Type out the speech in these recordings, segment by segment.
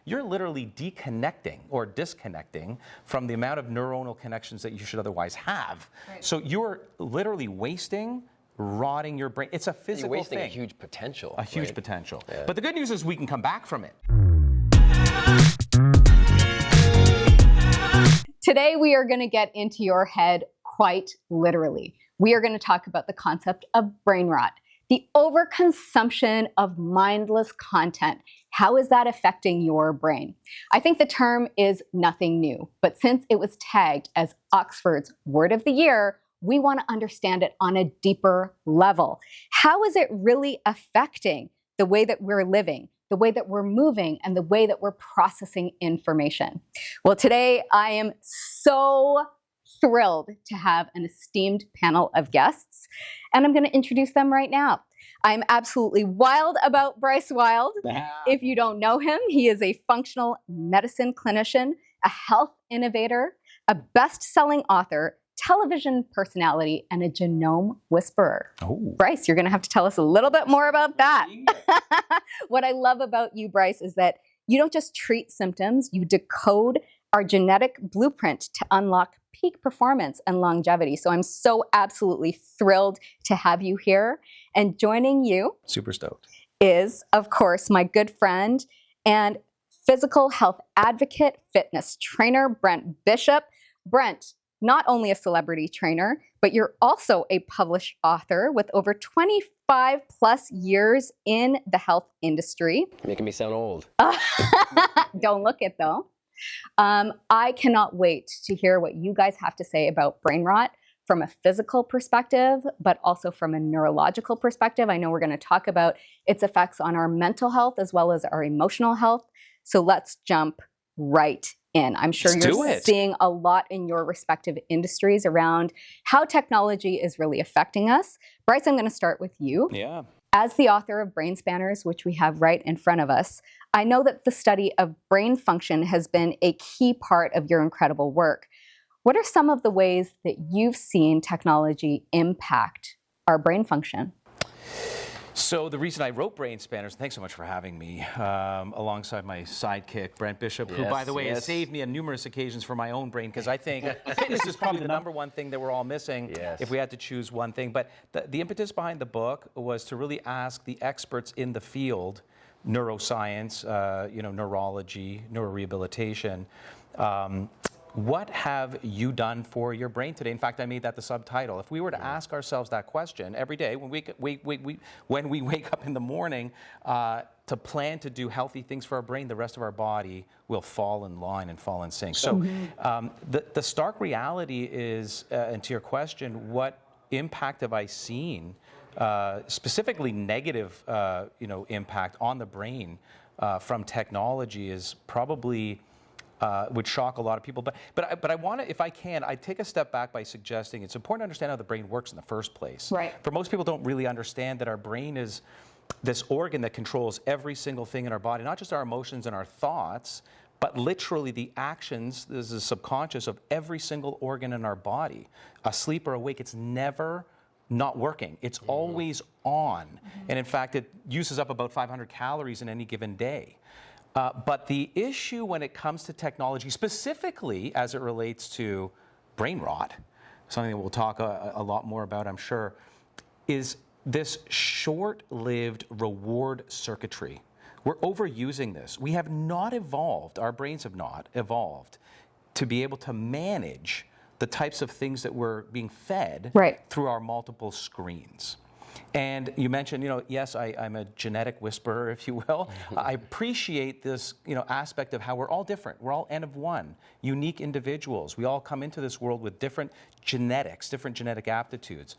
you're literally deconnecting or disconnecting from the amount of neuronal connections that you should otherwise have. Right. So you're literally wasting, rotting your brain. It's a physical You're wasting thing. a huge potential. A huge potential. Yeah. But the good news is we can come back from it. Today we are going to get into your head quite literally. We are going to talk about the concept of brain rot, the overconsumption of mindless content. How is that affecting your brain? I think the term is nothing new, but since it was tagged as Oxford's Word of the Year, we want to understand it on a deeper level. How is it really affecting the way that we're living, the way that we're moving, and the way that we're processing information? Well, today I am so thrilled to have an esteemed panel of guests, and I'm going to introduce them right now. I'm absolutely wild about Bryce Wylde. If you don't know him, he is a functional medicine clinician, a health innovator, a best-selling author, television personality, and a genome whisperer. Oh. Bryce, you're going to have to tell us a little bit more about that. What I love about you, Bryce, is that you don't just treat symptoms, you decode our genetic blueprint to unlock peak performance and longevity. So I'm so absolutely thrilled to have you here. And joining you, super stoked, is, of course, my good friend and physical health advocate, fitness trainer, Brent Bishop. Brent, not only a celebrity trainer, but you're also a published author with over 25 plus years in the health industry. Making me sound old. Don't look it though. I cannot wait to hear what you guys have to say about brain rot from a physical perspective, but also from a neurological perspective. I know we're going to talk about its effects on our mental health as well as our emotional health. So let's jump right in. I'm sure you're seeing a lot in your respective industries around how technology is really affecting us. Bryce, I'm going to start with you. Yeah. As the author of Brain Spanners, which we have right in front of us, I know that the study of brain function has been a key part of your incredible work. What are some of the ways that you've seen technology impact our brain function? So the reason I wrote Brain Spanners, thanks so much for having me, alongside my sidekick, Brent Bishop, who, by the way, has saved me on numerous occasions for my own brain, because I think fitness is probably the number one thing that we're all missing if we had to choose one thing. But the impetus behind the book was to really ask the experts in the field, neuroscience, neurology, neurorehabilitation, what have you done for your brain today? In fact, I made that the subtitle. If we were to ask ourselves that question every day when we wake up in the morning to plan to do healthy things for our brain, the rest of our body will fall in line and fall in sync. So the stark reality is, and to your question, what impact have I seen, specifically negative impact on the brain from technology is probably would shock a lot of people. But I want to, if I can, I take a step back by suggesting it's important to understand how the brain works in the first place. Right. For most people don't really understand that our brain is this organ that controls every single thing in our body, not just our emotions and our thoughts, but literally the actions, this is subconscious, of every single organ in our body. Asleep or awake, it's never not working. It's always on. And in fact, it uses up about 500 calories in any given day. But the issue when it comes to technology, specifically as it relates to brain rot, something that we'll talk a lot more about, I'm sure, is this short-lived reward circuitry. We're overusing this. We have not evolved, our brains have not evolved to be able to manage the types of things that we're being fed through our multiple screens. And you mentioned, yes, I'm a genetic whisperer, if you will. I appreciate this, aspect of how we're all different. We're all N of one, unique individuals. We all come into this world with different genetics, different genetic aptitudes.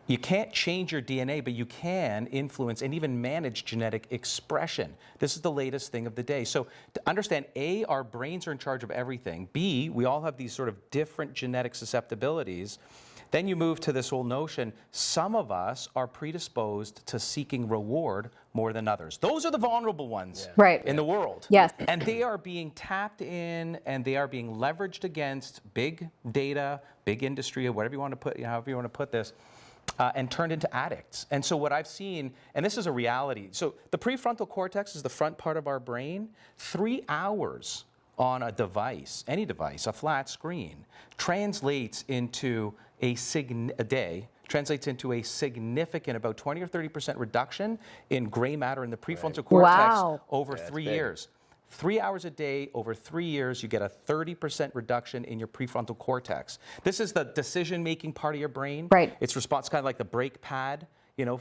You can't change your DNA, but you can influence and even manage genetic expression. This is the latest thing of the day. So to understand, A, our brains are in charge of everything. B, we all have these sort of different genetic susceptibilities. Then you move to this whole notion, some of us are predisposed to seeking reward more than others. Those are the vulnerable ones in the world. Yes. And they are being tapped in and they are being leveraged against big data, big industry, or whatever you want to put, however you want to put this, and turned into addicts. And so what I've seen, and this is a reality, so the prefrontal cortex is the front part of our brain. 3 hours on a device, any device, a flat screen, translates into a significant, about 20 or 30% reduction in gray matter in the prefrontal cortex over 3 years. 3 hours a day over 3 years, you get a 30% reduction in your prefrontal cortex. This is the decision-making part of your brain. Right. It's kind of like the brake pad,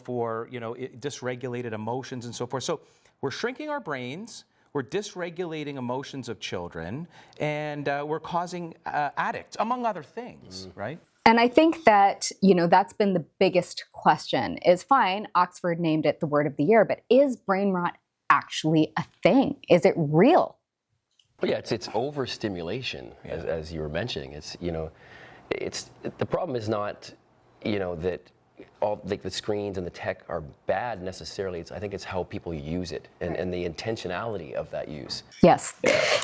for dysregulated emotions and so forth. So we're shrinking our brains. We're dysregulating emotions of children, and we're causing addicts, among other things, right? And I think that, that's been the biggest question is fine, Oxford named it the word of the year, but is brain rot actually a thing? Is it real? Well, yeah, it's overstimulation, as you were mentioning. It's the problem is not, that all the screens and the tech are bad necessarily. I think it's how people use it and the intentionality of that use. Yes.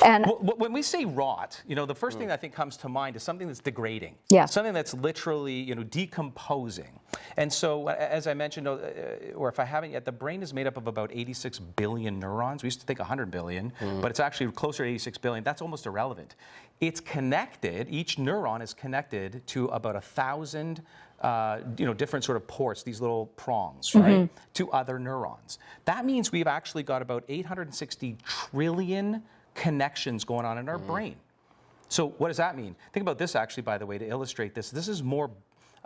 And when we say rot, the first thing that I think comes to mind is something that's degrading. Yeah. Something that's literally, decomposing. And so, as I mentioned, or if I haven't yet, the brain is made up of about 86 billion neurons. We used to think 100 billion, but it's actually closer to 86 billion. That's almost irrelevant. It's connected, each neuron is connected to about 1,000 different sort of ports, these little prongs, right, to other neurons. That means we've actually got about 860 trillion connections going on in our brain. So what does that mean? Think about this, actually, by the way, to illustrate this. This is more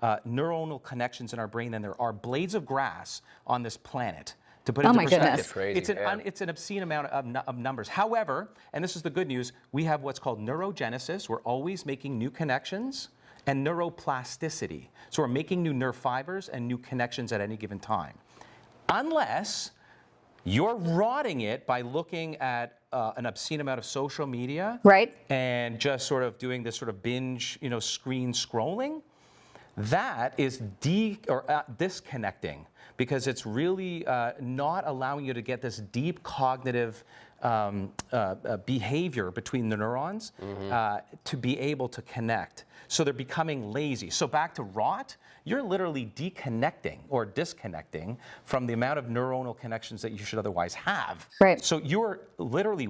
neuronal connections in our brain than there are blades of grass on this planet. To put it into perspective, it's an obscene amount of numbers. However, and this is the good news, we have what's called neurogenesis. We're always making new connections. And neuroplasticity. So we're making new nerve fibers and new connections at any given time. Unless you're rotting it by looking at an obscene amount of social media. Right. And just sort of doing this sort of binge, screen scrolling. That is disconnecting, because it's really not allowing you to get this deep cognitive behavior between the neurons to be able to connect. So they're becoming lazy. So back to rot, you're literally deconnecting or disconnecting from the amount of neuronal connections that you should otherwise have. Right. So you're literally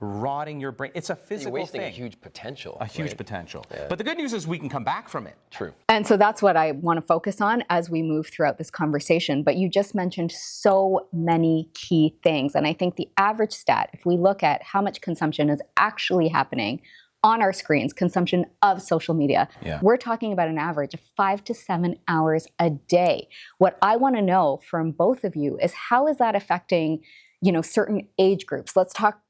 rotting your brain. It's a physical You're wasting thing. a huge potential. A huge potential. Yeah. But the good news is we can come back from it. True. And so that's what I want to focus on as we move throughout this conversation. But you just mentioned so many key things. And I think the average stat, if we look at how much consumption is actually happening on our screens, consumption of social media, we're talking about an average of 5 to 7 hours a day. What I want to know from both of you is how is that affecting, certain age groups? Let's talk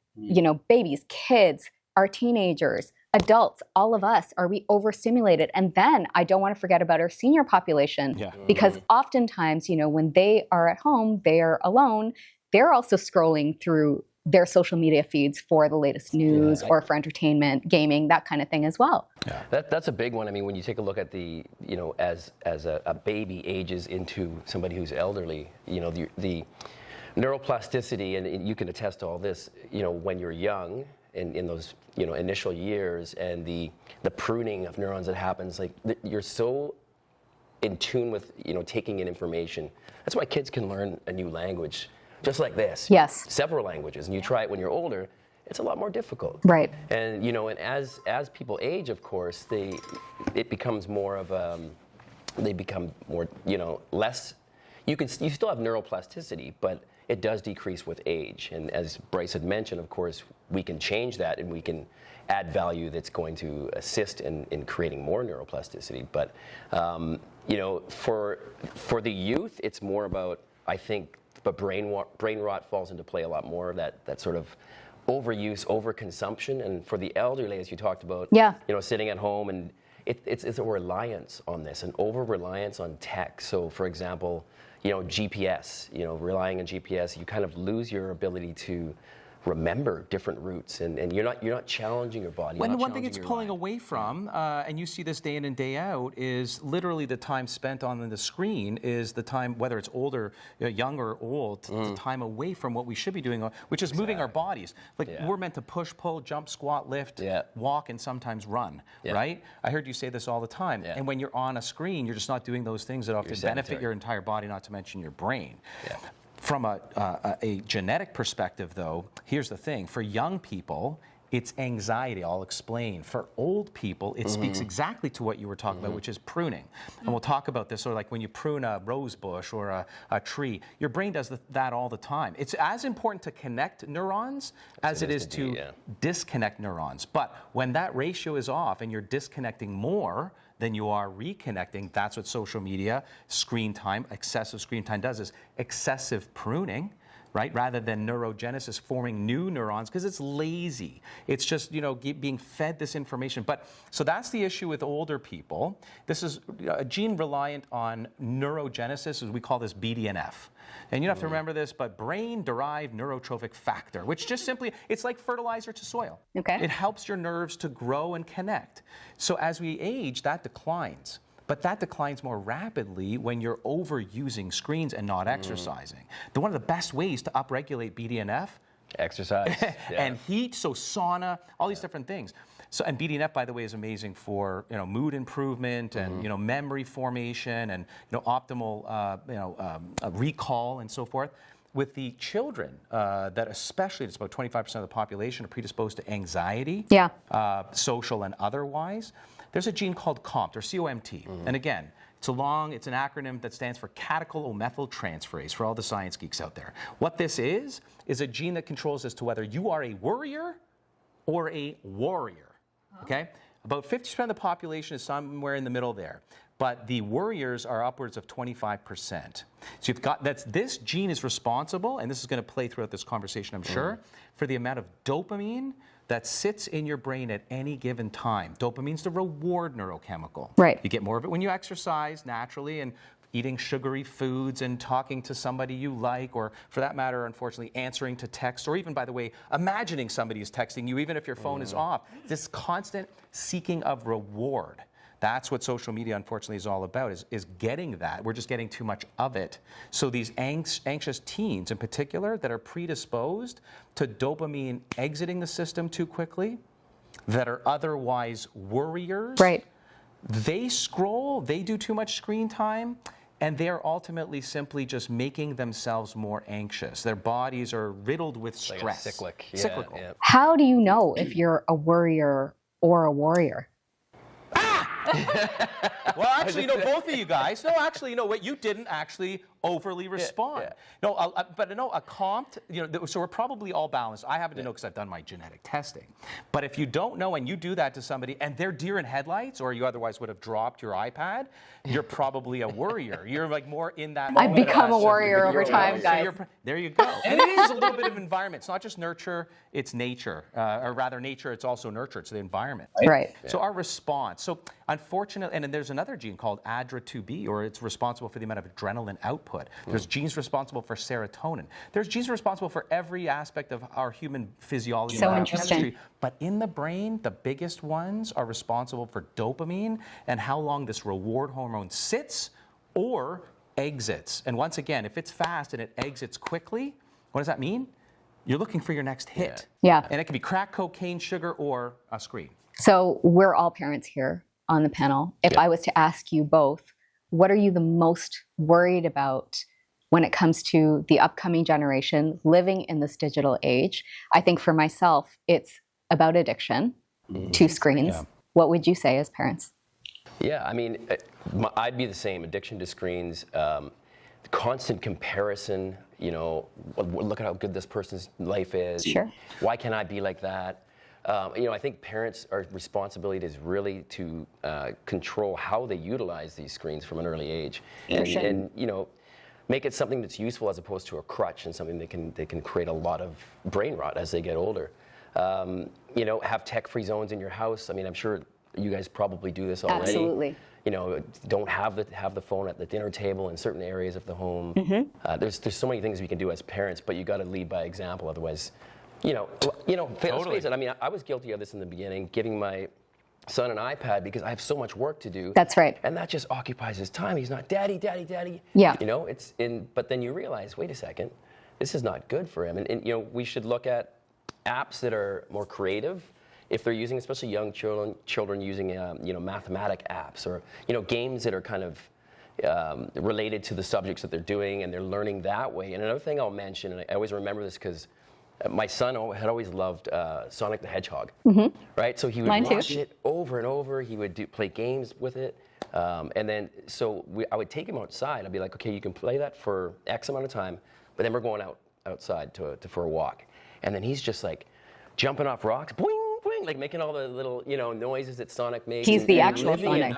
babies, kids, our teenagers, adults, all of us. Are we overstimulated? And then I don't want to forget about our senior population, because oftentimes, when they are at home, they are alone, they're also scrolling through their social media feeds for the latest news or for entertainment, gaming, that kind of thing as well. Yeah. That's a big one. I mean, when you take a look at the, as a baby ages into somebody who's elderly, the neuroplasticity, and you can attest to all this, when you're young, in those, initial years, and the pruning of neurons that happens, like you're so in tune with, taking in information. That's why kids can learn a new language just like this. Yes. Several languages, and you try it when you're older, it's a lot more difficult. Right. And, and as people age, of course, it becomes more of they become more, less, you still have neuroplasticity, but it does decrease with age. And as Bryce had mentioned, of course, we can change that, and we can add value that's going to assist in creating more neuroplasticity. But, for the youth, it's more about, I think, but brain rot falls into play a lot more, that sort of overuse, overconsumption. And for the elderly, as you talked about, sitting at home, and it's a reliance on this, an over-reliance on tech. So, for example, GPS, relying on GPS, you kind of lose your ability to remember different routes, and you're not challenging your body. When one thing it's pulling away from, and you see this day in and day out, is literally the time spent on the screen is the time, whether it's older, young or old, the time away from what we should be doing, which is moving our bodies. Like we're meant to push, pull, jump, squat, lift, walk, and sometimes run, right? I heard you say this all the time. And when you're on a screen, you're just not doing those things that often benefit your entire body, not to mention your brain. From a genetic perspective, though, here's the thing. For young people, it's anxiety. I'll explain. For old people, it speaks exactly to what you were talking about, which is pruning. And we'll talk about this, sort of like when you prune a rose bush or a tree, your brain does that all the time. It's as important to connect neurons as it is to disconnect neurons. But when that ratio is off and you're disconnecting more than you are reconnecting, that's what social media, screen time, excessive screen time does, is excessive pruning, right? Rather than neurogenesis, forming new neurons, because it's lazy. It's just, being fed this information. But so that's the issue with older people. This is a gene reliant on neurogenesis, as we call this BDNF. And you have to remember this, but brain-derived neurotrophic factor, which just simply, it's like fertilizer to soil. Okay. It helps your nerves to grow and connect. So as we age, that declines. But that declines more rapidly when you're overusing screens and not exercising. One of the best ways to upregulate BDNF, exercise and heat, so sauna, all these different things. So, and BDNF, by the way, is amazing for mood improvement and memory formation and optimal recall and so forth. With the children, that especially, it's about 25% of the population are predisposed to anxiety, social and otherwise. There's a gene called COMT, or COMT. And again, it's an acronym that stands for catechol-O-methyltransferase, for all the science geeks out there. What this is a gene that controls as to whether you are a worrier or a warrior, okay? About 50% of the population is somewhere in the middle there. But the worriers are upwards of 25%. So this gene is responsible, and this is going to play throughout this conversation, I'm sure, for the amount of dopamine that sits in your brain at any given time. Dopamine's the reward neurochemical. Right. You get more of it when you exercise naturally and eating sugary foods and talking to somebody you like, or for that matter, unfortunately, answering to text, or even, by the way, imagining somebody is texting you, even if your phone is off. This constant seeking of reward. That's what social media, unfortunately, is all about, is getting that. We're just getting too much of it. So these anxious teens, in particular, that are predisposed to dopamine exiting the system too quickly, that are otherwise worriers, they scroll, they do too much screen time, and they're ultimately simply just making themselves more anxious. Their bodies are riddled with stress. Like cyclical. Yeah. How do you know if you're a worrier or a warrior? Well, actually, both of you guys. No, actually, what you didn't actually overly respond. No, a COMT, so we're probably all balanced. I happen to know because I've done my genetic testing. But if you don't know and you do that to somebody and they're deer in headlights, or you otherwise would have dropped your iPad, you're probably a worrier. You're like more in that I've moment. become a warrior over time, guys. So there you go. And it is a little bit of environment. It's not just nurture, it's nature. Or rather nature, it's also nurture. It's the environment. Right. So our response. So unfortunately, and then there's another gene called ADRA2B, or it's responsible for the amount of adrenaline output. There's genes responsible for serotonin. There's genes responsible for every aspect of our human physiology. So and interesting. chemistry. But in the brain, the biggest ones are responsible for dopamine and how long this reward hormone sits or exits. And once again, if it's fast and it exits quickly, what does that mean? You're looking for your next hit. Yeah. And it can be crack, cocaine, sugar, or a screen. So we're all parents here on the panel. If I was to ask you both, what are you the most worried about when it comes to the upcoming generation living in this digital age? I think for myself, it's about addiction to screens. Yeah. What would you say as parents? Yeah, I mean, I'd be the same. Addiction to screens, constant comparison, look at how good this person's life is. Sure. Why can't I be like that? I think parents' responsibility is really to control how they utilize these screens from an early age. And make it something that's useful as opposed to a crutch and something they can create a lot of brain rot as they get older. Have tech-free zones in your house. I mean, I'm sure you guys probably do this already. Absolutely. Don't have the phone at the dinner table in certain areas of the home. There's so many things we can do as parents, but you got to lead by example. Otherwise, Let's face it. I mean, I was guilty of this in the beginning, giving my son an iPad because I have so much work to do. That's right. And that just occupies his time. He's not, daddy, daddy, daddy. Yeah. But then you realize, wait a second, this is not good for him. And we should look at apps that are more creative. If they're using, especially young children using, mathematic apps or, games that are kind of related to the subjects that they're doing, and they're learning that way. And another thing I'll mention, and I always remember this because my son had always loved Sonic the Hedgehog, right? So he would watch it over and over. He would play games with it. And then, I would take him outside. I'd be like, okay, you can play that for X amount of time, but then we're going outside for a walk. And then he's just like jumping off rocks, boing, boing, like making all the little, noises that Sonic makes. He's the actual Sonic.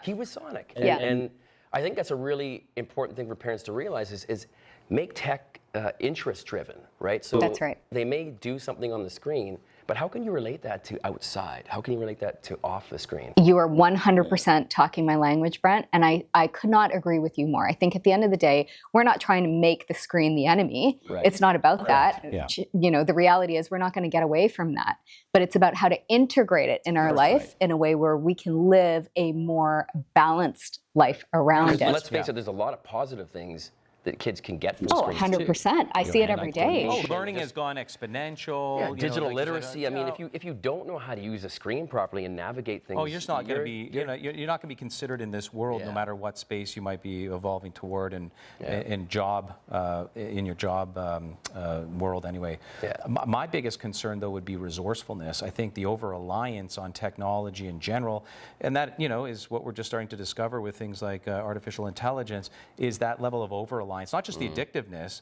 He was Sonic. Yeah. And I think that's a really important thing for parents to realize is make tech interest driven, right? So that's right. They may do something on the screen, but how can you relate that to outside? How can you relate that to off the screen? You are 100% talking my language, Brent, and I could not agree with you more. I think at the end of the day, we're not trying to make the screen the enemy. Right. It's not about that. Yeah. The reality is we're not going to get away from that, but it's about how to integrate it in our life in a way where we can live a more balanced life around it. Let's face it, there's a lot of positive things that kids can get from screens 100%. I see it every day. Learning has gone exponential. Yeah, digital literacy. I mean, if you don't know how to use a screen properly and navigate things, you're not going to be you're not going to be considered in this world, no matter what space you might be evolving toward, and in your job world anyway. Yeah. My biggest concern though would be resourcefulness. I think the over reliance on technology in general, and that is what we're just starting to discover with things like artificial intelligence, is that level of over reliance. Not just the addictiveness.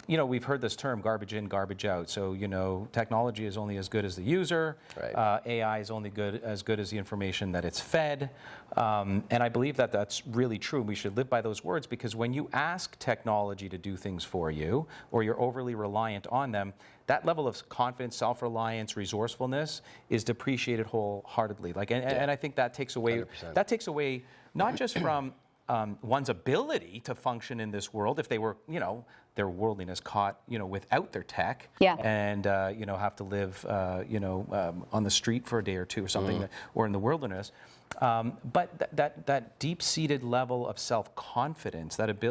We've heard this term, garbage in, garbage out. So, technology is only as good as the user. Right. AI is only as good as the information that it's fed. And I believe that that's really true. We should live by those words, because when you ask technology to do things for you, or you're overly reliant on them, that level of confidence, self-reliance, resourcefulness is depreciated wholeheartedly. And I think that takes away 100%. That takes away not just from one's ability to function in this world, if they were, their worldliness caught, without their tech, and have to live, on the street for a day or two or something, or in the wilderness. But that deep-seated level of self-confidence, that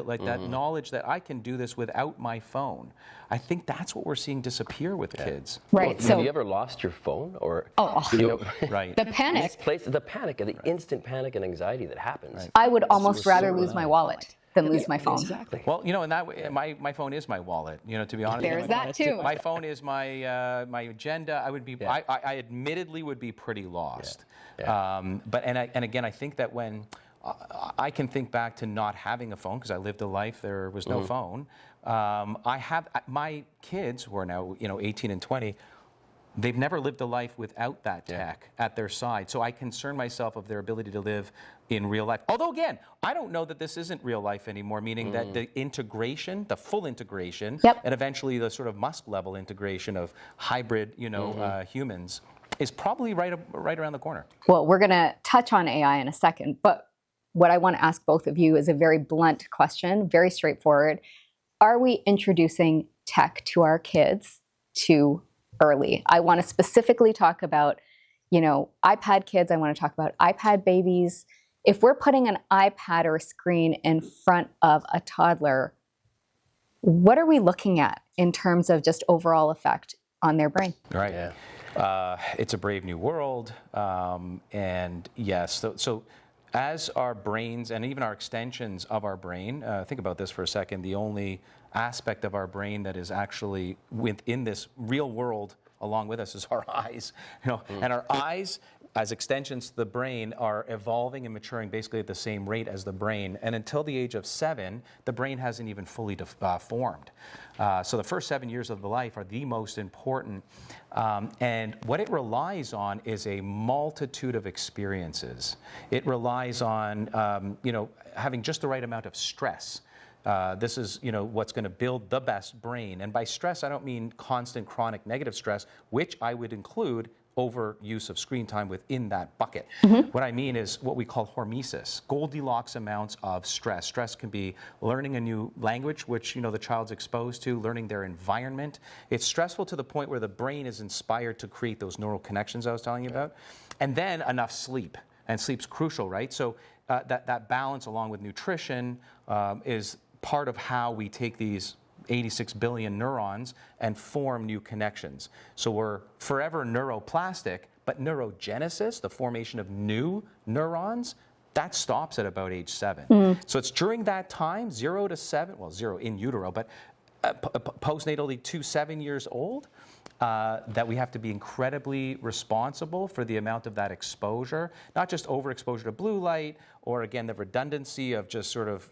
knowledge that I can do this without my phone, I think that's what we're seeing disappear with kids. Right. Well, have you ever lost your phone or? Right. The panic. The panic, the instant panic and anxiety that happens. Right. I would almost rather lose my wallet than lose my phone. Exactly. Well, in that way, my phone is my wallet. To be honest, There's that too. My phone is my my agenda. I admittedly would be pretty lost. But again, I think that when I can think back to not having a phone, because I lived a life there was no phone. I have my kids who are now 18 and 20. They've never lived a life without that tech at their side. So I concern myself of their ability to live in real life. Although, again, I don't know that this isn't real life anymore, meaning that the integration, the full integration, and eventually the sort of Musk level integration of hybrid, humans is probably right around the corner. Well, we're going to touch on AI in a second, but what I want to ask both of you is a very blunt question, very straightforward. Are we introducing tech to our kids too early? I want to specifically talk about, iPad kids. I want to talk about iPad babies. If we're putting an iPad or a screen in front of a toddler, what are we looking at in terms of just overall effect on their brain? Right. Yeah. It's a brave new world. And yes, so as our brains and even our extensions of our brain, think about this for a second, the only aspect of our brain that is actually within this real world along with us is our eyes. And our eyes, as extensions to the brain, are evolving and maturing basically at the same rate as the brain. And until the age of 7, the brain hasn't even fully formed. So the first 7 years of the life are the most important. And what it relies on is a multitude of experiences. It relies on, having just the right amount of stress. This is, what's going to build the best brain. And by stress, I don't mean constant, chronic, negative stress, which I would include overuse of screen time within that bucket. What I mean is what we call hormesis, Goldilocks amounts of stress. Stress can be learning a new language, which the child's exposed to, learning their environment. It's stressful to the point where the brain is inspired to create those neural connections I was telling you about. And then enough sleep, and sleep's crucial, right? So that balance along with nutrition is part of how we take these 86 billion neurons and form new connections. So we're forever neuroplastic, but neurogenesis, the formation of new neurons, that stops at about age 7. So it's during that time, 0 to 7, well, 0 in utero, but postnatally to 7 years old, that we have to be incredibly responsible for the amount of that exposure, not just overexposure to blue light, or again, the redundancy of just sort of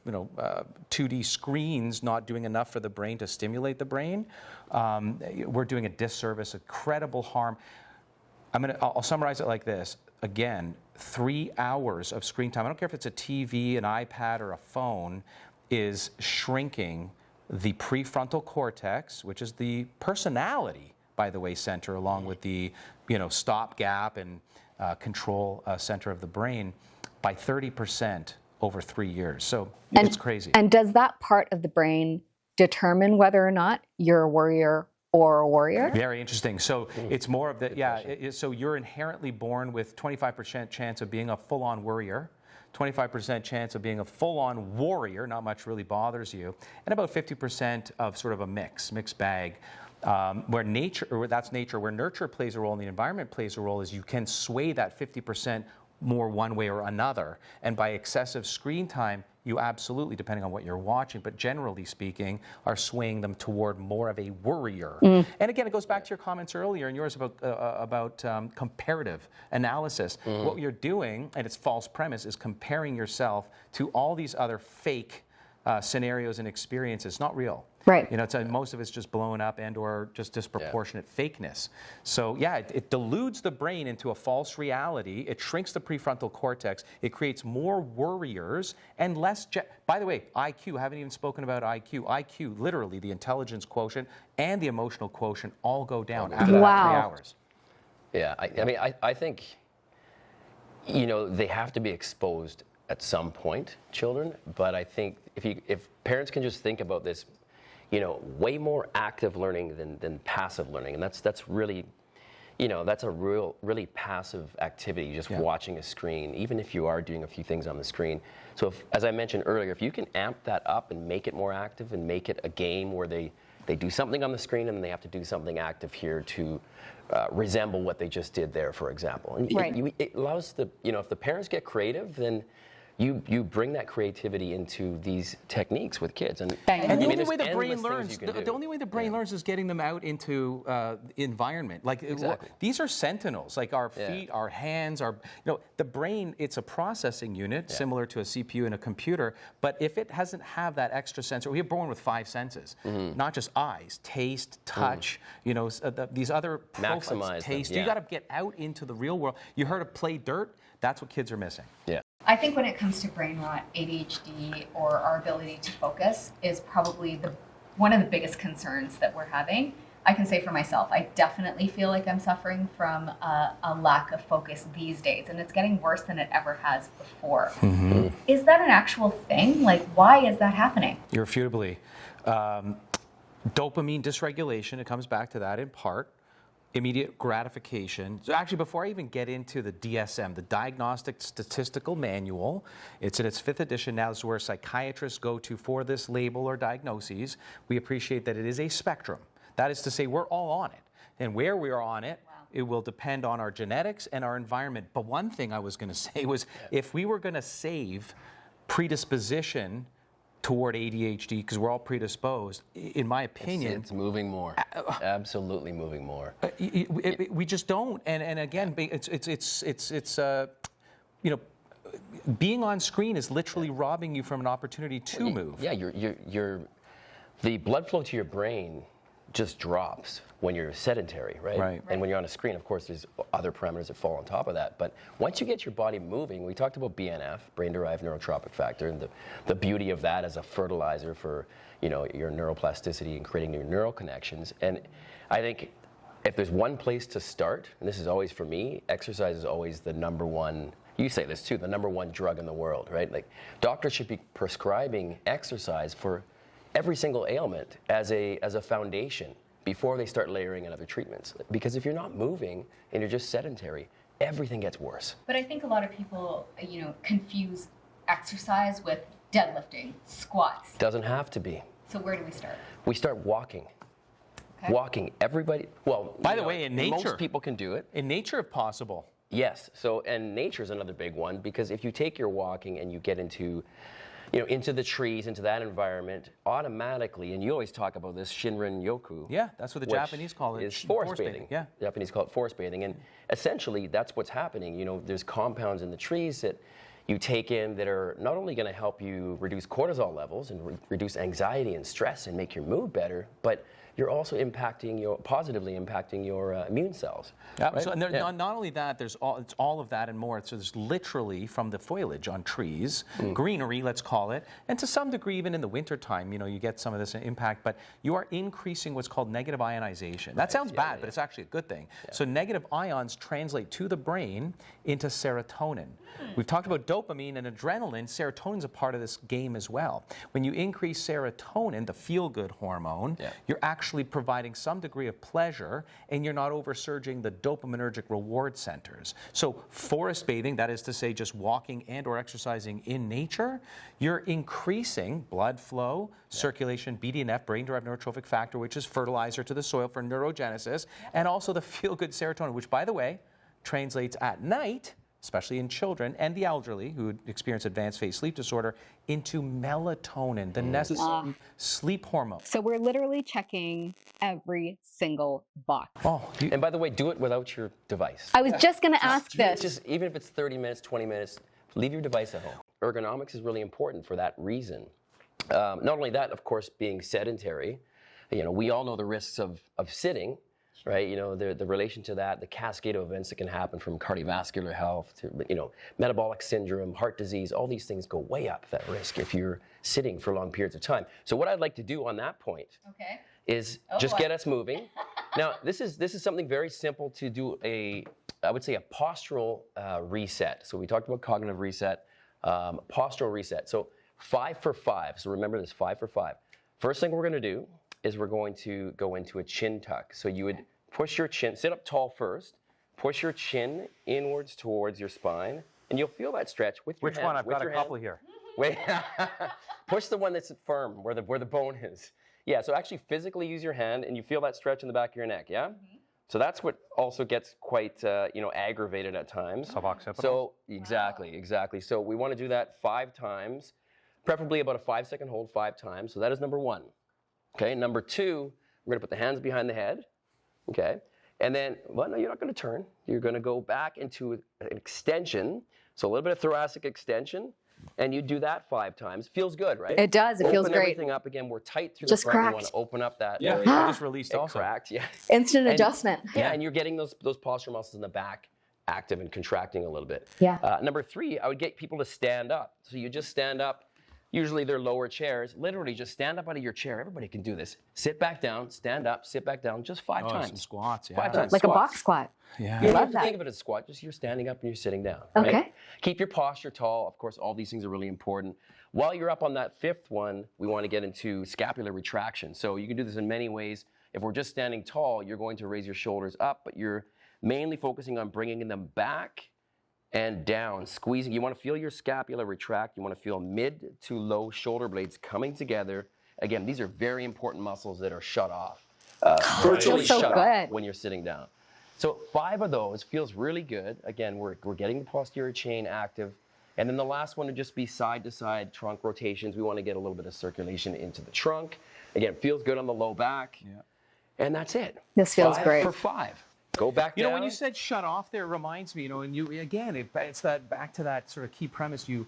2D screens not doing enough for the brain to stimulate the brain. We're doing a disservice, incredible harm. I'll summarize it like this. Again, 3 hours of screen time, I don't care if it's a TV, an iPad, or a phone, is shrinking the prefrontal cortex, which is the personality, by the way, center, along with the stop gap and control center of the brain, by 30% over 3 years. So it's crazy. And does that part of the brain determine whether or not you're a worrier or a warrior? Very interesting. So it's more of the, so you're inherently born with 25% chance of being a full-on worrier, 25% chance of being a full-on warrior, not much really bothers you, and about 50% of sort of a mixed bag. Where nurture plays a role and the environment plays a role is you can sway that 50% more one way or another. And by excessive screen time, you absolutely, depending on what you're watching, but generally speaking, are swaying them toward more of a worrier. And again, it goes back to your comments earlier and yours about comparative analysis. What you're doing, and its false premise, is comparing yourself to all these other fake scenarios and experiences, not real. Right. Most of it's just blown up and or just disproportionate fakeness. So it deludes the brain into a false reality. It shrinks the prefrontal cortex. It creates more worriers and less. By the way, IQ, I haven't even spoken about IQ. IQ, literally, the intelligence quotient and the emotional quotient all go down after that 3 hours. Yeah, I think, they have to be exposed at some point, children. But I think if parents can just think about this, way more active learning than passive learning, and that's really, that's a really passive activity, just watching a screen, even if you are doing a few things on the screen. So as I mentioned earlier, if you can amp that up and make it more active and make it a game where they do something on the screen and they have to do something active here to resemble what they just did there, for example. And it allows if the parents get creative, then you bring that creativity into these techniques with kids. And the only way the brain learns, the only way the brain learns is getting them out into environment. Like these are sentinels, like our feet, our hands, the brain. It's a processing unit similar to a CPU in a computer. But if it doesn't have that extra sensor, we're born with 5 senses, not just eyes, taste, touch. These other profiles, taste. You got to get out into the real world. You heard of play dirt? That's what kids are missing. Yeah. I think when it comes to brain rot, ADHD, or our ability to focus is probably one of the biggest concerns that we're having. I can say for myself, I definitely feel like I'm suffering from a lack of focus these days, and it's getting worse than it ever has before. Is that an actual thing? Like, why is that happening? Irrefutably. Dopamine dysregulation, it comes back to that in part. Immediate gratification. So actually, before I even get into the DSM, the Diagnostic Statistical Manual, it's in its 5th edition now. This is where psychiatrists go to for this label or diagnoses. We appreciate that it is a spectrum. That is to say, we're all on it. And where we are on it, it will depend on our genetics and our environment. But one thing I was going to say was, if we were going to save predisposition toward ADHD, because we're all predisposed, in my opinion, it's moving more. Absolutely moving more. We just don't, and again, it's being on screen is literally robbing you from an opportunity to move. Yeah, the blood flow to your brain just drops when you're sedentary, right? And when you're on a screen, of course, there's other parameters that fall on top of that. But once you get your body moving, we talked about BNF, brain-derived neurotropic factor, and the beauty of that as a fertilizer for your neuroplasticity and creating new neural connections. And I think if there's one place to start, and this is always for me, exercise is always the number one, you say this too, the number one drug in the world, right? Like doctors should be prescribing exercise for every single ailment as a foundation before they start layering in other treatments. Because if you're not moving and you're just sedentary, everything gets worse. But I think a lot of people, confuse exercise with deadlifting, squats. Doesn't have to be. So where do we start? We start walking. Okay. Walking. Everybody, well, By the way, in nature, most people can do it. In nature, if possible. Yes. So, and nature is another big one, because if you take your walking and you get into the trees, into that environment, automatically, and you always talk about this Shinrin Yoku. Yeah, that's what the Japanese call it. Is forest bathing. Yeah. The Japanese call it forest bathing. And essentially, that's what's happening. There's compounds in the trees that you take in that are not only going to help you reduce cortisol levels and reduce anxiety and stress and make your mood better, but you're also positively impacting your immune cells. Yeah. Right? So, and not only that, it's all of that and more. So there's literally from the foliage on trees, greenery, let's call it, and to some degree even in the wintertime, you get some of this impact, but you are increasing what's called negative ionization. That sounds bad, but it's actually a good thing. Yeah. So negative ions translate to the brain into serotonin. We've talked about dopamine and adrenaline. Serotonin's a part of this game as well. When you increase serotonin, the feel-good hormone, you're actually providing some degree of pleasure, and you're not oversurging the dopaminergic reward centers. So forest bathing, that is to say just walking and or exercising in nature, you're increasing blood flow, circulation, BDNF, brain-derived neurotrophic factor, which is fertilizer to the soil for neurogenesis, and also the feel-good serotonin, which, by the way, translates at night, especially in children and the elderly who experience advanced phase sleep disorder, into melatonin, the necessary sleep hormone. So we're literally checking every single box. And by the way, do it without your device. I was just going to ask this. Just even if it's 30 minutes, 20 minutes, leave your device at home. Ergonomics is really important for that reason. Not only that, of course, being sedentary, we all know the risks of sitting. Right, the relation to that, the cascade of events that can happen from cardiovascular health to, metabolic syndrome, heart disease, all these things go way up that risk if you're sitting for long periods of time. So what I'd like to do on that point is just get us moving. Now, this is something very simple to do I would say a postural reset. So we talked about cognitive reset, postural reset. So 5 for 5. So remember this, 5 for 5. First thing we're going to do is we're going to go into a chin tuck. So you would push your chin, sit up tall first, push your chin inwards towards your spine, and you'll feel that stretch with your Which hands. one? I've got a couple here. Wait, push the one that's firm, where the bone is. Yeah, so actually physically use your hand, and you feel that stretch in the back of your neck, yeah? Mm-hmm. So that's what also gets quite, aggravated at times. Suboccipital. So, exactly. So we want to do that 5 times, preferably about a 5-second hold 5 times. So that is number 1. Okay, number 2, we're going to put the hands behind the head, okay? And then, no, you're not going to turn. You're going to go back into an extension, so a little bit of thoracic extension, and you do that 5 times. Feels good, right? It does. It feels great. Open everything up again. We're tight through Just the front. cracked. We want to open up that. Yeah, I just released also. Cracked, yeah. Instant adjustment. Yeah, and you're getting those postural muscles in the back active and contracting a little bit. Yeah. Number 3, I would get people to stand up. So you just stand up. Usually they're lower chairs. Literally just stand up out of your chair. Everybody can do this. Sit back down, stand up, sit back down, just 5 times. Some squats, yeah. 5 times. Like squats. a box squat. Yeah. You don't love have to that. think of it as a squat, just you're standing up and you're sitting down. Okay. Right? Keep your posture tall. Of course, all these things are really important. While you're up on that 5th one, we want to get into scapular retraction. So you can do this in many ways. If we're just standing tall, you're going to raise your shoulders up, but you're mainly focusing on bringing them back and down, squeezing. You want to feel your scapula retract. You want to feel mid to low shoulder blades coming together. Again, these are very important muscles that are shut off. Virtually so shut good. off when you're sitting down. So 5 of those feels really good. Again, we're getting the posterior chain active. And then the last one would just be side-to-side trunk rotations. We want to get a little bit of circulation into the trunk. Again, feels good on the low back. Yeah. And that's it. This feels 5 great. for 5. Go back down. When you said shut off there, it reminds me, and it's that back to that sort of key premise, you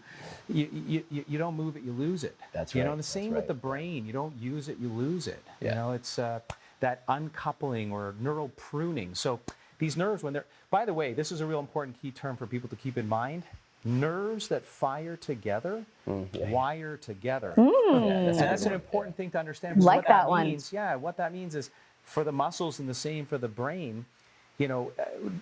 don't move it, you lose it. That's right. The same with the brain. You don't use it, you lose it. Yeah. It's that uncoupling or neural pruning. So these nerves, by the way, this is a real important key term for people to keep in mind. Nerves that fire together, wire together. Mm. And that's an important thing to understand. Like what that one. Means, what that means is for the muscles and the same for the brain. You know,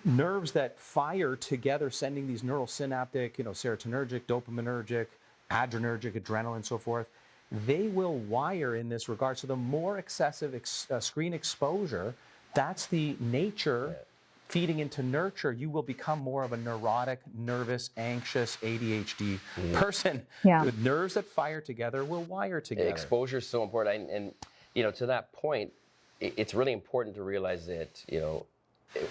nerves that fire together, sending these neural synaptic, you know, serotonergic, dopaminergic, adrenergic, adrenaline, and so forth, they will wire in this regard. So the more excessive screen exposure, that's the nature feeding into nurture. You will become more of a neurotic, nervous, anxious, ADHD person. Yeah. With nerves that fire together will wire together. Exposure is so important. And you know, to that point, it's really important to realize that, you know,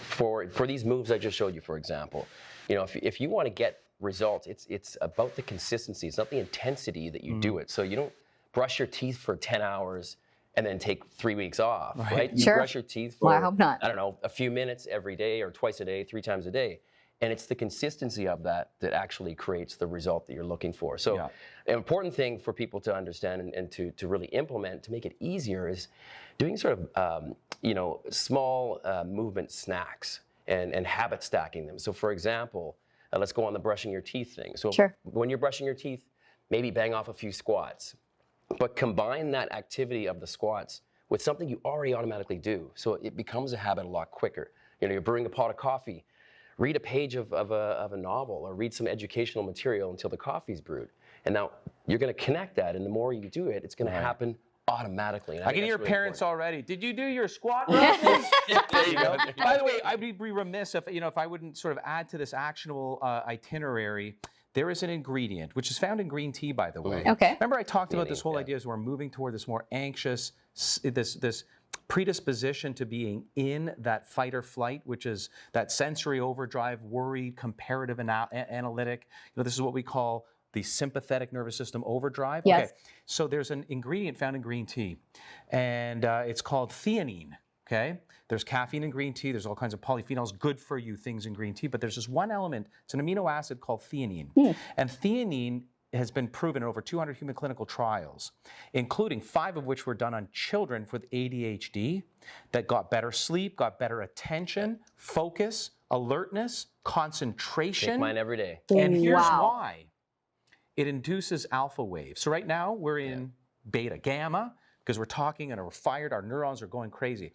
for these moves I just showed you, for example, you know, if you want to get results, it's about the consistency. It's not the intensity that you do it. So you don't brush your teeth for 10 hours and then take 3 weeks off, right? You brush your teeth for, I hope not. I don't know, a few minutes every day or twice a day, 3 times a day. And it's the consistency of that that actually creates the result that you're looking for. So an important thing for people to understand and to really implement to make it easier is doing sort of, you know, small movement snacks and habit stacking them. So for example, let's go on the brushing your teeth thing. So when you're brushing your teeth, maybe bang off a few squats, but combine that activity of the squats with something you already automatically do. So it becomes a habit a lot quicker. You know, you're brewing a pot of coffee, read a page of a novel or read some educational material until the coffee's brewed. And now you're going to connect that, and the more you do it, it's going to happen automatically. And I can hear really parents already. Did you do your squat routines? There you go. By the way, I'd be remiss if, you know, if I wouldn't sort of add to this actionable itinerary. There is an ingredient, which is found in green tea, by the way. Okay. Remember I talked about this whole idea as we're moving toward this more anxious, this predisposition to being in that fight or flight, which is that sensory overdrive, worry, comparative analytic. You know, this is what we call the sympathetic nervous system overdrive. Yes. Okay. So there's an ingredient found in green tea, and it's called theanine. Okay. There's caffeine in green tea. There's all kinds of polyphenols, good for you things in green tea. But there's this one element. It's an amino acid called theanine. And theanine has been proven in over 200 human clinical trials, including 5 of which were done on children with ADHD that got better sleep, got better attention, focus, alertness, concentration. Take mine every day. And here's why. It induces alpha waves. So right now we're in beta, gamma, because we're talking and we're fired, our neurons are going crazy.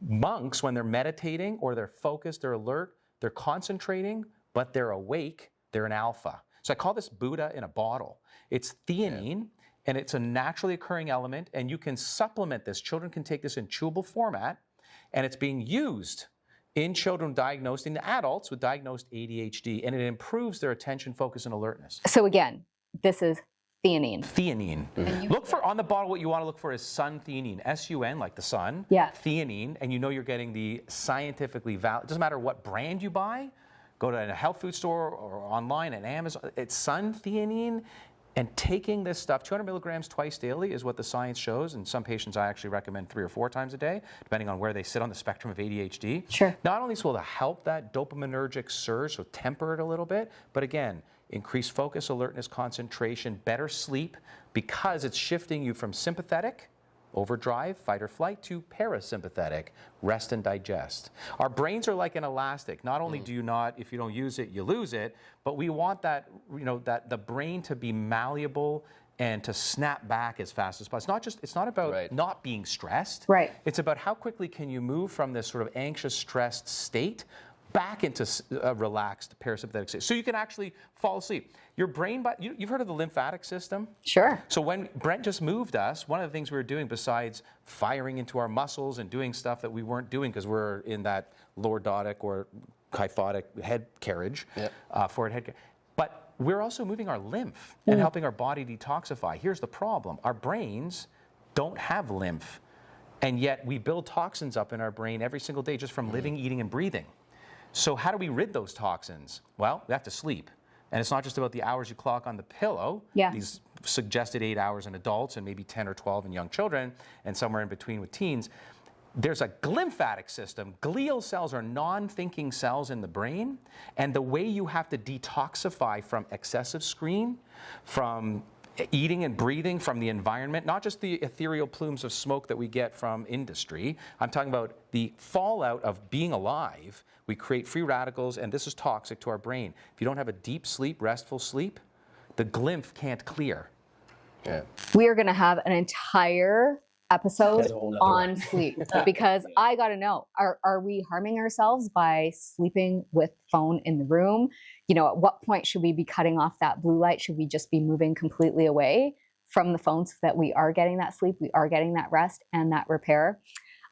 Monks, when they're meditating or they're focused, they're alert, they're concentrating, but they're awake, they're in alpha. So I call this Buddha in a bottle. It's theanine, and it's a naturally occurring element, and you can supplement this. Children can take this in chewable format, and it's being used in children diagnosed, in adults with diagnosed ADHD, and it improves their attention, focus, and alertness. So again, this is theanine. Theanine. Look for, on the bottle, what you want to look for is sun-theanine. S-U-N, like the sun. Theanine, and you know you're getting the scientifically valid, it doesn't matter what brand you buy, go to a health food store or online at Amazon, it's sun-theanine. And taking this stuff, 200 milligrams twice daily is what the science shows. And some patients I actually recommend 3 or 4 times a day, depending on where they sit on the spectrum of ADHD. Sure. Not only will it help that dopaminergic surge, so temper it a little bit, but again, increase focus, alertness, concentration, better sleep, because it's shifting you from sympathetic, overdrive, fight or flight, to parasympathetic, rest and digest. Our brains are like an elastic. Not only do you not, if you don't use it, you lose it, but we want that, you know, that the brain to be malleable and to snap back as fast as possible. It's not about not being stressed. It's about how quickly can you move from this sort of anxious, stressed state back into a relaxed parasympathetic state, so you can actually fall asleep. Your brain, you've heard of the lymphatic system? Sure. So when Brent just moved us, one of the things we were doing besides firing into our muscles and doing stuff that we weren't doing because we're in that lordotic or kyphotic head carriage, forward head carriage, but we're also moving our lymph and helping our body detoxify. Here's the problem. Our brains don't have lymph, and yet we build toxins up in our brain every single day just from living, eating, and breathing. So how do we rid those toxins? Well, we have to sleep. And it's not just about the hours you clock on the pillow, these suggested 8 hours in adults and maybe 10 or 12 in young children, and somewhere in between with teens. There's a glymphatic system. Glial cells are non-thinking cells in the brain, and the way you have to detoxify from excessive screen, from eating and breathing, from the environment, not just the ethereal plumes of smoke that we get from industry. I'm talking about the fallout of being alive. We create free radicals, and this is toxic to our brain. If you don't have a deep sleep, restful sleep, the glymph can't clear. We are going to have an entire episode That's a whole nother on sleep, because I got to know, are we harming ourselves by sleeping with phone in the room? You know, at what point should we be cutting off that blue light? Should we just be moving completely away from the phone so that we are getting that sleep, we are getting that rest and that repair?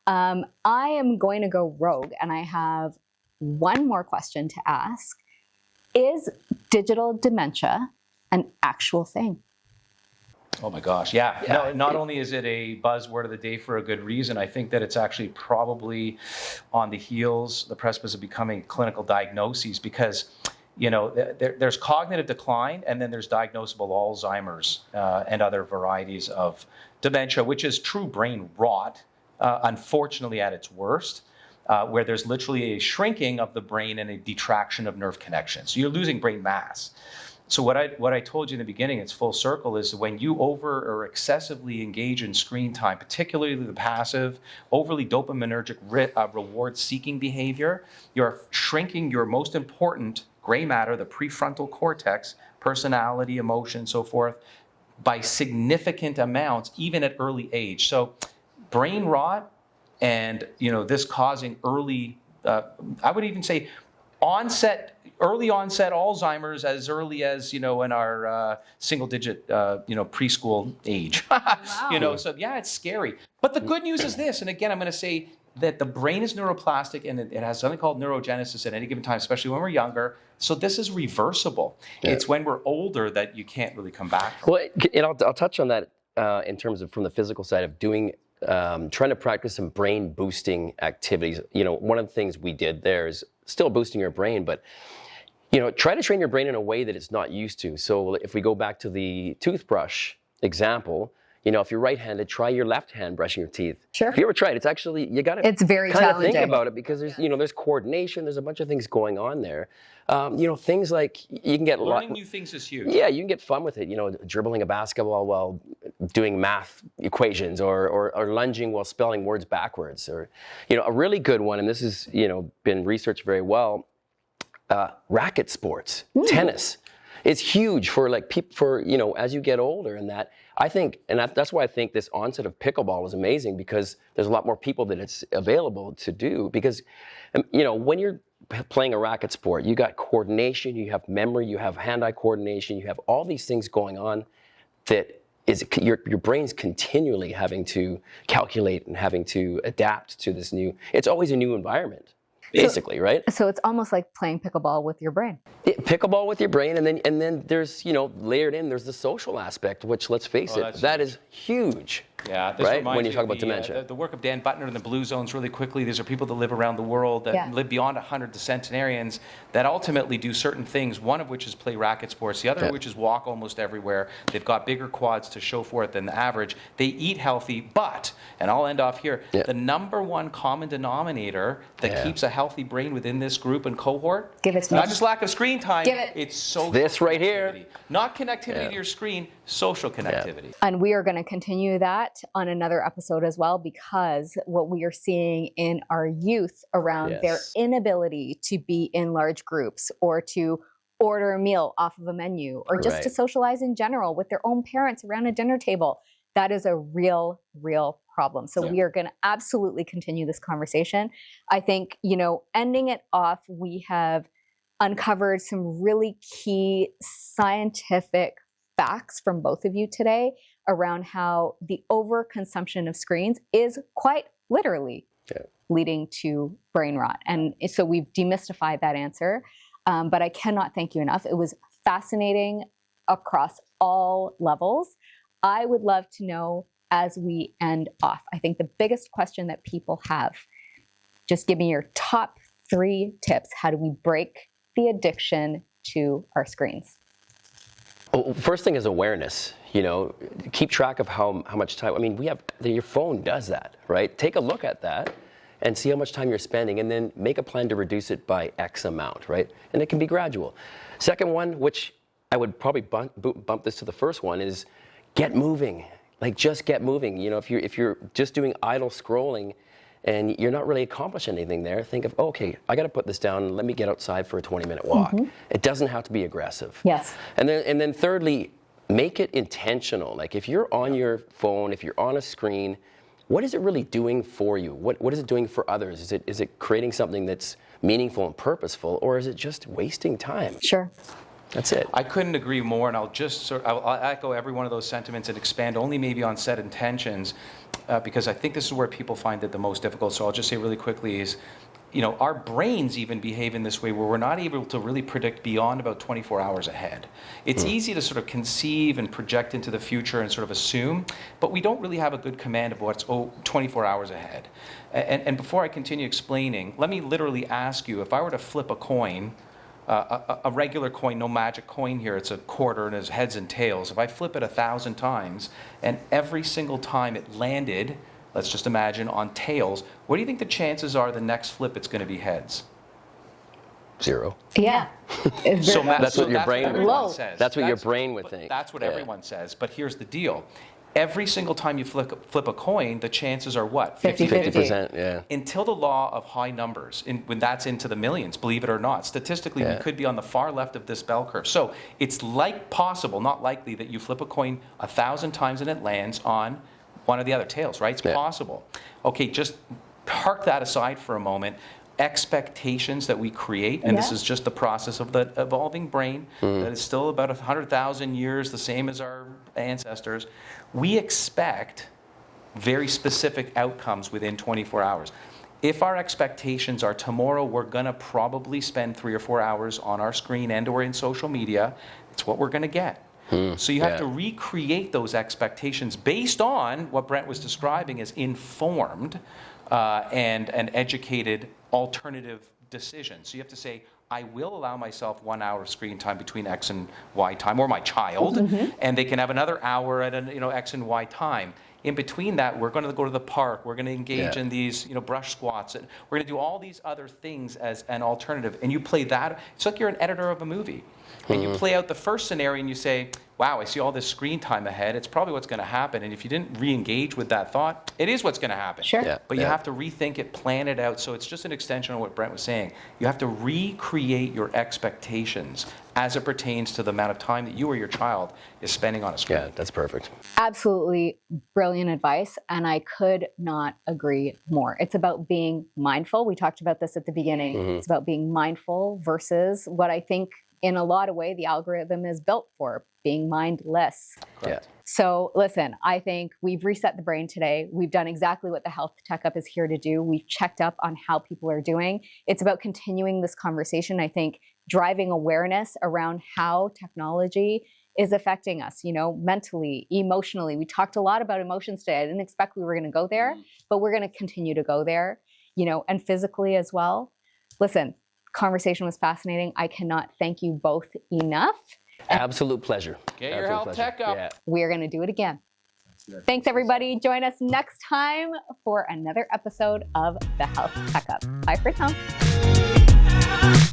I am going to go rogue, and I have one more question to ask. Is digital dementia an actual thing? Oh my gosh, yeah. No, not only is it a buzzword of the day for a good reason, I think that it's actually probably on the heels, the precipice of becoming clinical diagnoses, because there's cognitive decline, and then there's diagnosable Alzheimer's and other varieties of dementia, which is true brain rot, unfortunately at its worst, where there's literally a shrinking of the brain and a detraction of nerve connections. So you're losing brain mass. So what I told you in the beginning, it's full circle, is when you over or excessively engage in screen time, particularly the passive, overly dopaminergic reward-seeking behavior, you're shrinking your most important gray matter, the prefrontal cortex, personality, emotion, so forth, by significant amounts, even at early age. So brain rot and this causing early, I would even say early onset Alzheimer's as early as, in our single-digit, preschool age. Wow. So yeah, it's scary. But the good news is this, and again, I'm going to say that the brain is neuroplastic, and it has something called neurogenesis at any given time, especially when we're younger. So this is reversible. Yeah. It's when we're older that you can't really come back from. Well, and I'll touch on that in terms of from the physical side of doing, trying to practice some brain boosting activities. One of the things we did there is still boosting your brain, but try to train your brain in a way that it's not used to. So if we go back to the toothbrush example, if you're right-handed, try your left hand brushing your teeth. Sure. If you ever tried, it's actually, you got to It's very kind of challenging. think about it, because there's, there's coordination, there's a bunch of things going on there. Things like you can get learning new things is huge. Yeah, you can get fun with it. Dribbling a basketball while doing math equations, or lunging while spelling words backwards, or a really good one, and this has been researched very well. Racket sports, tennis. It's huge for as you get older, and that I think, and that's why I think this onset of pickleball is amazing, because there's a lot more people that it's available to do. Because when you're playing a racket sport, you got coordination, you have memory, you have hand-eye coordination, you have all these things going on that is your brain's continually having to calculate and having to adapt to this new. It's always a new environment. Basically, right? So it's almost like playing pickleball with your brain. Pickleball with your brain, and then there's layered in, there's the social aspect, which, let's face it, that is huge. Yeah, this right? When you talk about dementia. The work of Dan Butner in the Blue Zones, really quickly, these are people that live around the world, that live beyond 100, the centenarians, that ultimately do certain things, one of which is play racket sports, the other of which is walk almost everywhere. They've got bigger quads to show for it than the average. They eat healthy, but, and I'll end off here, the number one common denominator that keeps a healthy brain within this group and cohort, Give it to me. not just lack of screen time, Give it. it's social This right here. connectivity. Not connectivity to your screen, social connectivity. And we are going to continue that on another episode as well, because what we are seeing in our youth around their inability to be in large groups, or to order a meal off of a menu, or just to socialize in general with their own parents around a dinner table, that is a real problem. So we are going to absolutely continue this conversation. I think, ending it off, we have uncovered some really key scientific facts from both of you today around how the overconsumption of screens is quite literally leading to brain rot. And so we've demystified that answer, but I cannot thank you enough. It was fascinating across all levels. I would love to know, as we end off, I think the biggest question that people have, just give me your top 3 tips. How do we break the addiction to our screens? Well, first thing is awareness. Keep track of how much time. I mean, your phone does that, right? Take a look at that and see how much time you're spending, and then make a plan to reduce it by X amount, right? And it can be gradual. Second one, which I would probably bump this to the first one, is get moving. Just get moving. If you're just doing idle scrolling and you're not really accomplishing anything there, think of, okay, I got to put this down. Let me get outside for a 20-minute walk. It doesn't have to be aggressive. Yes. And then thirdly, make it intentional. If you're on your phone, if you're on a screen, what is it really doing for you? What is it doing for others? Is it creating something that's meaningful and purposeful, or is it just wasting time? Sure. That's it. I couldn't agree more, and I'll echo every one of those sentiments and expand only maybe on set intentions, because I think this is where people find it the most difficult. So I'll just say really quickly is, our brains even behave in this way where we're not able to really predict beyond about 24 hours ahead. It's easy to sort of conceive and project into the future and sort of assume, but we don't really have a good command of what's 24 hours ahead. And before I continue explaining, let me literally ask you, if I were to flip a coin, a regular coin, no magic coin here, it's a quarter and it's heads and tails. If I flip it 1,000 times and every single time it landed, let's just imagine, on tails, what do you think the chances are the next flip it's going to be heads? 0. Yeah. So that's what your brain would everyone says. That's what your brain would think. That's what everyone says. But here's the deal. Every single time you flip a coin, the chances are what? 50%, yeah. Until the law of high numbers, when that's into the millions, believe it or not. Statistically, we could be on the far left of this bell curve. So it's possible, not likely, that you flip a coin 1,000 times and it lands on one of the other tails, right? It's possible. Okay, just park that aside for a moment. Expectations that we create, and this is just the process of the evolving brain that is still about 100,000 years, the same as our ancestors. We expect very specific outcomes within 24 hours. If our expectations are tomorrow we're going to probably spend 3 or 4 hours on our screen and or in social media, it's what we're going to get. So you have to recreate those expectations based on what Brent was describing as informed and educated alternative decisions. So you have to say, I will allow myself 1 hour of screen time between X and Y time, or my child, and they can have another hour at X and Y time. In between that, we're going to go to the park. We're going to engage in these brush squats. And we're going to do all these other things as an alternative. And you play that. It's like you're an editor of a movie. And you play out the first scenario and you say, wow, I see all this screen time ahead. It's probably what's going to happen. And if you didn't re-engage with that thought, it is what's going to happen. Sure. But you have to rethink it, plan it out. So it's just an extension of what Brent was saying. You have to recreate your expectations as it pertains to the amount of time that you or your child is spending on a screen. Yeah, that's perfect. Absolutely brilliant advice, and I could not agree more. It's about being mindful. We talked about this at the beginning. It's about being mindful versus what I think in a lot of ways the algorithm is built for, being mindless. Yeah. So listen, I think we've reset the brain today. We've done exactly what the Health Tech Up is here to do. We've checked up on how people are doing. It's about continuing this conversation. I think driving awareness around how technology is affecting us, mentally, emotionally. We talked a lot about emotions today. I didn't expect we were going to go there, but we're going to continue to go there, and physically as well. Listen, conversation was fascinating. I cannot thank you both enough. Absolute pleasure. Get your Health Tech Up. Yeah. We're going to do it again. Thanks, everybody. Join us next time for another episode of the Health Tech Up. Bye for now.